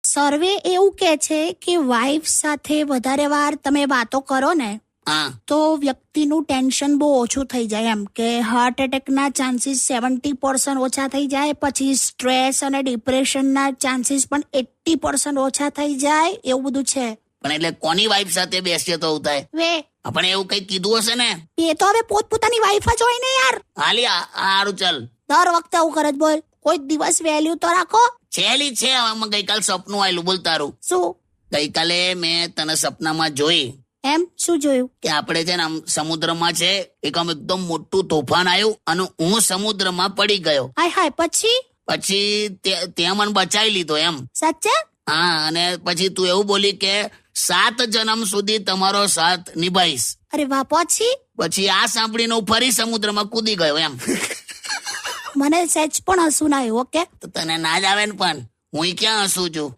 સર્વે એવું કે છે કે વાઇફ સાથે વધારે વાર તમે વાતો કરો ને હા તો વ્યક્તિનું ટેન્શન બહુ ઓછું થઈ જાય, એમ કે હાર્ટ એટેકના ચાન્સીસ 70% ઓછા થઈ જાય, પછી સ્ટ્રેસ અને ડિપ્રેશનના ચાન્સીસ પણ 80% ઓછા થઈ જાય, એવું બધું છે. પણ એટલે કોની વાઈફ સાથે બેસીએ તો એવું થાય? વે આપણે એવું કઈ કીધું હશે ને? એ તો હવે પોતપોતાની વાઇફ જ હોય ને યાર. હાલી હારું ચાલ. દર વખતે આવું કરે જ બોલ. કોઈ દિવસ વેલ્યુ તો રાખો. છેલી છે આમાં. ગઈકાલ સપનું આવેલું, બોલ તારું. શું? ગઈકાલે મેં તને સપનામાં જોઈ એમ? શું જોયું? કે આપણે છે ને આમ સમુદ્રમાં છે, આમ એકદમ મોટું તોફાન આવ્યું અને હું સમુદ્રમાં પડી ગયો. હાય હાય, પછી ત્યાં મને બચાવી લીધો એમ. સાચે? હા, અને પછી તું એવું બોલી કે 7 જન્મ સુધી તમારો સાથ નિભાઈશ. અરે વાહ. પછી આ સાંભળીને હું ફરી સમુદ્રમાં કૂદી ગયો એમ. મને સહેજ પણ હસવું ના આવ્યું. ઓકે, તો તને ના જ આવે ને, પણ હું ક્યાં હસું છું.